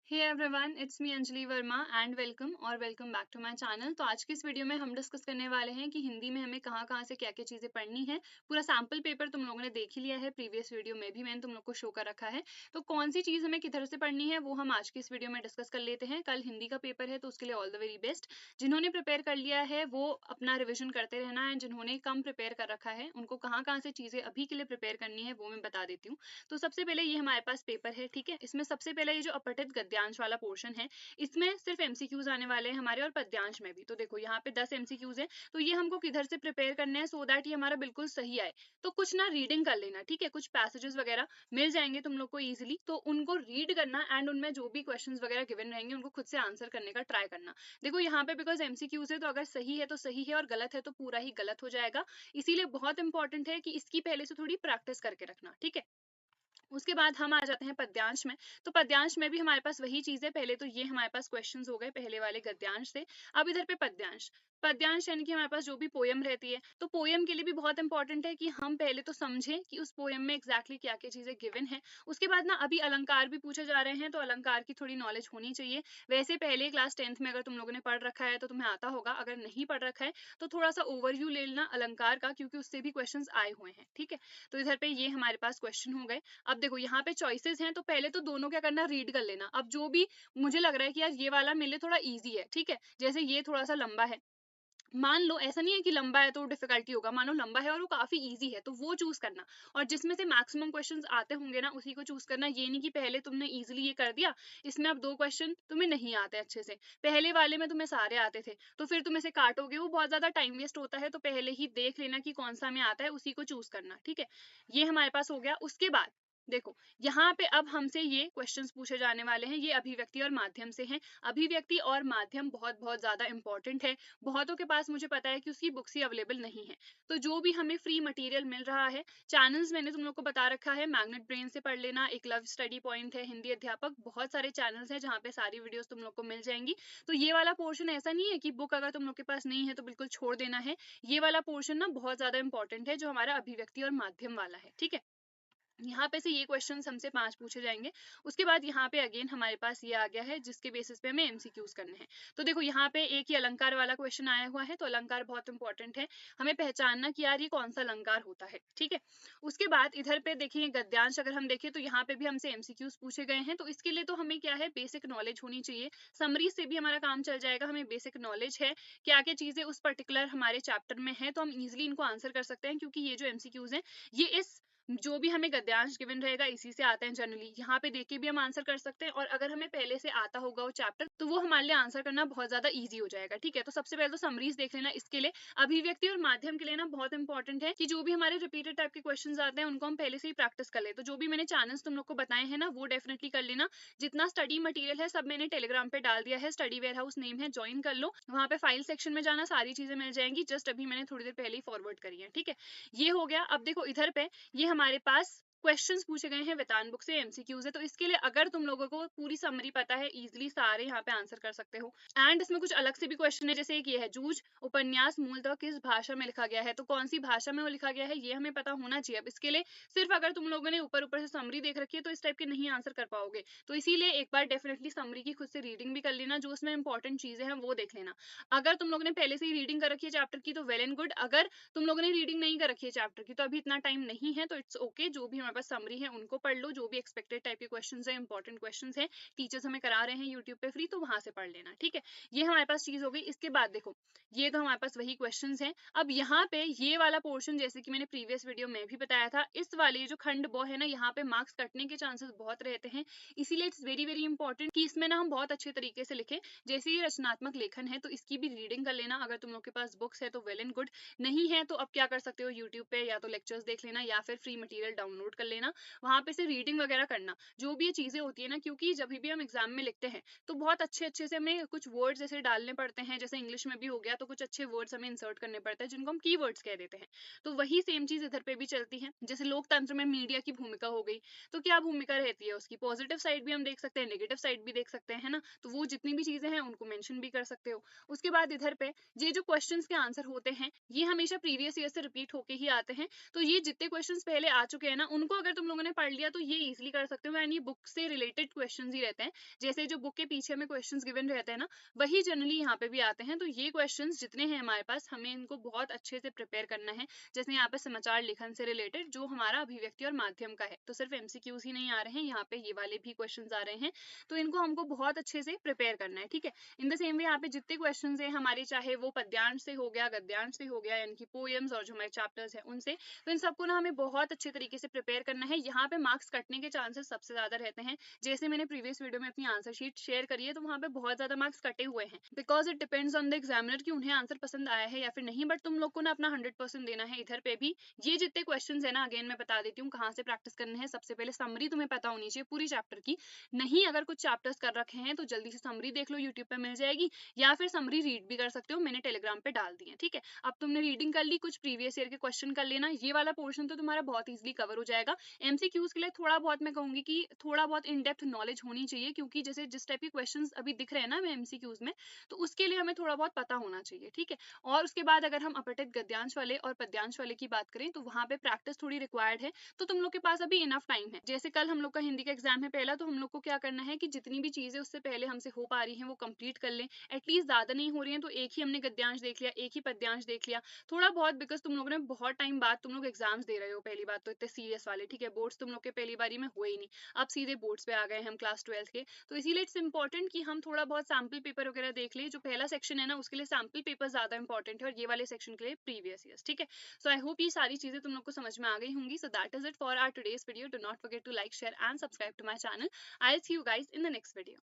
Hey everyone, it's me Anjali Varma and welcome back to my channel. तो आज की इस वीडियो में हम डिस्कस करने वाले हैं कि हिंदी में हमें कहाँ से क्या क्या चीज़ें पढ़नी है। पूरा सैम्पल पेपर तुम लोगों ने देख ही लिया है, प्रीवियस वीडियो में भी मैंने तुम लोग को शो कर रखा है। तो कौन सी चीज़ हमें किधर से पढ़नी है वो हम आज की इस वीडियो में डिस्कस कर लेते हैं। कल हिंदी का पेपर है तो उसके लिए ऑल द वेरी बेस्ट। जिन्होंने प्रिपेयर कर लिया है वो अपना रिविजन करते रहना है, जिन्होंने कम प्रिपेयर कर रखा है उनको कहाँ से चीज़ें अभी के लिए प्रिपेयर करनी है वो मैं बता देती हूँ। तो सबसे पहले ये हमारे पास पेपर है, ठीक है। इसमें सबसे पहले ये जो अपठित गद्यांश वाला पोर्शन है, इसमें सिर्फ एमसीक्यूज आने वाले हैं हमारे, और पद्यांश में भी। तो देखो यहाँ पे 10 एमसीक्यूज हैं, तो ये हमको किधर से प्रिपेयर करने हैं सो दैट ये हमारा बिल्कुल सही आए। तो कुछ ना रीडिंग कर लेना, ठीक है। कुछ पैसेजेस वगैरह मिल जाएंगे तुम लोग को इजीली, तो उनको रीड करना एंड उनमें जो भी क्वेश्चंस वगैरह गिवन रहेंगे उनको खुद से आंसर करने का ट्राई करना। देखो यहाँ पे बिकॉज एमसीक्यूज है तो अगर सही है तो सही है और गलत है तो पूरा ही गलत हो जाएगा। इसीलिए बहुत इंपॉर्टेंट है कि इसकी पहले से थोड़ी प्रैक्टिस करके रखना, ठीक है। उसके बाद हम आ जाते हैं पद्यांश में। तो पद्यांश में भी हमारे पास वही चीज है। पहले तो ये हमारे पास क्वेश्चंस हो गए पहले वाले गद्यांश से। अब इधर पे पद्यांश। पद्यांश यानी कि हमारे पास जो भी पोयम रहती है, तो पोयम के लिए भी बहुत इंपॉर्टेंट है कि हम पहले तो समझें कि उस पोयम में एग्जैक्टली क्या क्या चीजें गिवन है। उसके बाद ना अभी अलंकार भी पूछे जा रहे हैं, तो अलंकार की थोड़ी नॉलेज होनी चाहिए। वैसे पहले क्लास 10th में अगर तुम लोगों ने पढ़ रखा है तो तुम्हें आता होगा, अगर नहीं पढ़ रखा है तो थोड़ा सा ओवरव्यू ले लेना अलंकार का, क्योंकि उससे भी क्वेश्चन आए हुए हैं, ठीक है। तो इधर पे ये हमारे पास क्वेश्चन हो गए। अब देखो यहाँ पे चॉइसेस हैं, तो पहले तो दोनों क्या करना, रीड कर लेना। अब जो भी मुझे लग रहा है कि यार ये वाला मेरे लिए थोड़ा इजी है, ठीक है। जैसे ये थोड़ा सा लंबा है, मान लो ऐसा नहीं है कि लंबा है तो डिफिकल्टी होगा, मानो लंबा है और वो काफी इजी है तो वो चूज करना। और जिसमें से मैक्सिमम क्वेश्चंस आते होंगे ना उसी को चूज करना। ये नहीं कि पहले तुमने इजीली ये कर दिया, इसमें अब 2 क्वेश्चन तुम्हें नहीं आते अच्छे से, पहले वाले में तुम्हें सारे आते थे, तो फिर तुम इसे काटोगे, वो बहुत ज्यादा टाइम वेस्ट होता है। तो पहले ही देख लेना कि कौन सा में आता है, उसी को चूज करना, ठीक है। ये हमारे पास हो गया। उसके बाद देखो यहाँ पे अब हमसे ये क्वेश्चंस पूछे जाने वाले हैं, ये अभिव्यक्ति और माध्यम से हैं। अभिव्यक्ति और माध्यम बहुत बहुत ज्यादा इंपॉर्टेंट है। बहुतों के पास मुझे पता है कि उसकी बुक्स ही अवेलेबल नहीं है। तो जो भी हमें फ्री मटेरियल मिल रहा है, चैनल्स मैंने तुम लोग को बता रखा है, मैग्नेट ब्रेन से पढ़ लेना, एक लव स्टडी पॉइंट है, हिंदी अध्यापक, बहुत सारे चैनल्स हैं जहाँ पे सारी वीडियोस तुम लोग को मिल जाएंगी। तो ये वाला पोर्शन ऐसा नहीं है कि बुक अगर तुम लोग के पास नहीं है तो बिल्कुल छोड़ देना है। ये वाला पोर्शन ना बहुत ज्यादा इंपॉर्टेंट है, जो हमारा अभिव्यक्ति और माध्यम वाला है, ठीक है। यहाँ पे से ये क्वेश्चंस हमसे 5 पूछे जाएंगे। उसके बाद यहाँ पे अगेन हमारे पास ये आ गया है जिसके बेसिस पे हमें एमसीक्यूज करने हैं। तो देखो यहाँ पे एक ही अलंकार वाला क्वेश्चन आया हुआ है, तो अलंकार बहुत इंपॉर्टेंट है, हमें पहचानना कि यार ये कौन सा अलंकार होता है, ठीक है। उसके बाद इधर पे देखिए गद्यांश, अगर हम देखें तो यहाँ पे भी हमसे एमसीक्यूज पूछे गए हैं। तो इसके लिए तो हमें क्या है, बेसिक नॉलेज होनी चाहिए। समरी से भी हमारा काम चल जाएगा, हमें बेसिक नॉलेज है क्या क्या चीजें उस पर्टिकुलर हमारे चैप्टर में है, तो हम इजिली इनको आंसर कर सकते हैं। क्योंकि ये जो एमसीक्यूज है ये इस जो भी हमें गद्यांश गिवन रहेगा इसी से आते हैं जनरली। यहाँ पे देख के भी हम आंसर कर सकते हैं, और अगर हमें पहले से आता होगा वो चैप्टर तो वो हमारे लिए आंसर करना बहुत ज्यादा इजी हो जाएगा, ठीक है। तो सबसे पहले तो समरीज देख लेना इसके लिए। अभिव्यक्ति और माध्यम के लिए ना बहुत इंपॉर्टेंट है कि जो भी हमारे रिपीटेड टाइप के क्वेश्चन आते हैं उनको हम पहले से ही प्रैक्टिस कर ले। तो जो भी मैंने चैनल्स तुम लोग को बताए हैं ना वो डेफिनेटली कर लेना। जितना स्टडी मटेरियल है सब मैंने टेलीग्राम पे डाल दिया है, स्टडी वेयर हाउस नेम है, ज्वाइन कर लो। वहाँ पे फाइल सेक्शन में जाना, सारी चीजें मिल जाएंगी, जस्ट अभी मैंने थोड़ी देर पहले ही फॉरवर्ड करी है, ठीक है। ये हो गया। अब देखो इधर पे ये हमारे पास क्वेश्चंस पूछे गए हैं वेदांत बुक से, एमसीक्यूज है। तो इसके लिए अगर तुम लोगों को पूरी समरी पता है, इजीली सारे यहाँ पे आंसर कर सकते हो। एंड इसमें कुछ अलग से भी क्वेश्चन है, जैसे एक ये है, जूझ उपन्यास मूलतः किस भाषा में लिखा गया है। तो कौन सी भाषा में वो लिखा गया है ये हमें पता होना चाहिए। अब इसके लिए सिर्फ अगर तुम लोगों ने ऊपर ऊपर से समरी देख रखी है तो इस टाइप के नहीं आंसर कर पाओगे। तो इसीलिए एक बार डेफिनेटली समरी की खुद से रीडिंग भी कर लेना, जो उसमें इंपॉर्टेंट चीजें हैं वो देख लेना। अगर तुम लोगों ने पहले से ही रीडिंग कर रखी है चैप्टर की तो वेल एंड गुड। अगर तुम लोगों ने रीडिंग नहीं कर रखी है चैप्टर की तो अभी इतना टाइम नहीं है, तो इट्स ओके। जो भी हमारे पास समरी है उनको पढ़ लो, जो भी एक्सपेक्टेड टाइप के क्वेश्चंस है, इंपॉर्टेंट क्वेश्चंस है, टीचर्स हमें करा रहे हैं यूट्यूब पे फ्री, तो वहां से पढ़ लेना, ठीक है। ये हमारे पास चीज हो गई। इसके बाद देखो ये तो हमारे पास वही क्वेश्चंस हैं। अब यहाँ पे ये वाला पोर्शन, जैसे कि मैंने प्रीवियस वीडियो में भी बताया था, इस वाले जो खंड ब है ना, यहाँ पे मार्क्स कटने के चांसेस बहुत रहते हैं। इसीलिए इट्स वेरी वेरी इंपॉर्टेंट कि इसमें ना हम बहुत अच्छे तरीके से लिखें। जैसे ये रचनात्मक लेखन है तो इसकी भी रीडिंग कर लेना। अगर तुम लोग के पास बुक्स है तो वेल एंड गुड, नहीं है तो अब क्या कर सकते हो, यूट्यूब पे या तो लेक्चर्स देख लेना या फिर फ्री मटेरियल डाउनलोड कर लेना, वहां पे से रीडिंग वगैरह करना। जो भी ये चीजें होती है ना, क्योंकि जब भी हम एग्जाम में लिखते हैं तो बहुत अच्छे अच्छे से हमें कुछ वर्ड्स ऐसे डालने पड़ते हैं, जैसे इंग्लिश में भी हो गया तो कुछ अच्छे वर्ड्स हमें इंसर्ट करने पड़ते हैं जिनको हम कीवर्ड्स कह देते हैं। तो वही सेम चीज इधर पे भी चलती है। जैसे लोकतंत्र में मीडिया की भूमिका हो गई, तो क्या भूमिका रहती है उसकी, पॉजिटिव साइड भी हम देख सकते हैं, नेगेटिव साइड भी देख सकते हैं ना। तो वो जितनी भी चीजें हैं उनको मेंशन भी कर सकते हो। उसके बाद इधर पे ये जो क्वेश्चंस के आंसर होते हैं ये हमेशा प्रीवियस ईयर से रिपीट होके ही आते हैं। तो ये जितने क्वेश्चंस पहले आ चुके हैं ना उन उनको अगर तुम लोगों ने पढ़ लिया तो ये इजिली कर सकते हो, एंड ये बुक से रिलेटेड क्वेश्चन ही रहते हैं। जैसे जो बुक के पीछे हमें क्वेश्चन गिवन रहते हैं ना, वही जनरली यहाँ पे भी आते हैं। तो ये क्वेश्चन जितने हैं हमारे पास, हमें इनको बहुत अच्छे से प्रिपेयर करना है। जैसे यहाँ पे समाचार लेखन से रिलेटेड जो हमारा अभिव्यक्ति और माध्यम का है, तो सिर्फ एमसीक्यूज ही नहीं आ रहे हैं, यहाँ पे ये वाले भी क्वेश्चन आ रहे हैं, तो इनको हमको बहुत अच्छे से प्रिपेयर करना है, ठीक है। इन द सेम वे यहाँ पे जितने क्वेश्चन है हमारे, चाहे वो पद्यांश से हो गया, गद्यांश से हो गया, यानी कि पोएम्स और जो हमारे चैप्टर्स है उनसे, तो इन सबको ना हमें बहुत अच्छे तरीके से प्रिपेयर करना है। यहाँ पे मार्क्स कटने के चांसेस सबसे ज्यादा रहते हैं। जैसे मैंने प्रीवियस वीडियो में अपनी आंसर शीट शेयर करी है, तो वहाँ पे बहुत ज्यादा मार्क्स कटे हुए हैं, because it depends on the examiner कि उन्हें आंसर पसंद आया है या फिर नहीं। बट तुम लोग को ना अपना 100% देना है इधर पे भी। ये जितने क्वेश्चन है ना, अगेन मैं बता देती हूँ कहाँ से प्रैक्टिस करना है। सबसे पहले समरी तुम्हें पता होनी चाहिए पूरी चैप्टर की। नहीं अगर कुछ चैप्टर्स कर रखे हैं तो जल्दी से समरी देख लो, यूट्यूब पे मिल जाएगी, या फिर समरी रीड भी कर सकते हो, मैंने टेलीग्राम पे डाल दी है, ठीक है। अब तुमने रीडिंग कर ली, कुछ प्रीवियस ईयर के क्वेश्चन कर लेना, ये वाला पोर्शन तो तुम्हारा बहुत इजीली कवर हो जाएगा। एमसीक्यूज के लिए थोड़ा बहुत मैं कहूंगी कि थोड़ा बहुत इन डेप्थ नॉलेज होनी चाहिए, क्योंकि जैसे जिस टाइप के क्वेश्चंस अभी दिख रहे हैं ना एमसीक्यूज में, तो उसके लिए हमें थोड़ा बहुत पता होना चाहिए, ठीक है। और उसके बाद अगर हम अपठित गद्यांश वाले और पद्यांश वाले की बात करें, तो वहां पे प्रैक्टिस थोड़ी रिक्वायर्ड है। तो तुम लोग के पास अभी इनफ टाइम है। जैसे कल हम लोग का हिंदी का एग्जाम है पहला, तो हम लोग को क्या करना है कि जितनी भी चीजें उससे पहले हमसे हो पा रही हैं वो कंप्लीट कर लें। एटलीस्ट ज्यादा नहीं हो रही है तो एक ही हमने गद्यांश देख लिया, एक ही पद्यांश देख लिया, थोड़ा बहुत, बिकॉज तुम लोगों ने बहुत टाइम बाद तुम लोग एग्जाम्स दे रहे हो, पहली बात तो इतने सीरियस वाले, ठीक है। बोर्ड्स तुम लोग के पहली बारी में हुए ही नहीं, अब सीधे बोर्ड्स पे आ गए हम क्लास 12 के, तो इसीलिए इट्स इंपॉर्टेंट कि हम थोड़ा बहुत सैम्पल पेपर वगैरह देख ले। जो पहला सेक्शन है ना उसके लिए सैम्पल पेपर ज्यादा इंपॉर्टेंट है, और ये वाले सेक्शन के लिए प्रीवियस ईयर्स, ठीक है। सो आई होप ये सारी चीजें तुम लोग को समझ में आ गई होंगी। So that is it for our today's video. Do not forget to like, share and subscribe to my channel. I will see you guys in the next video.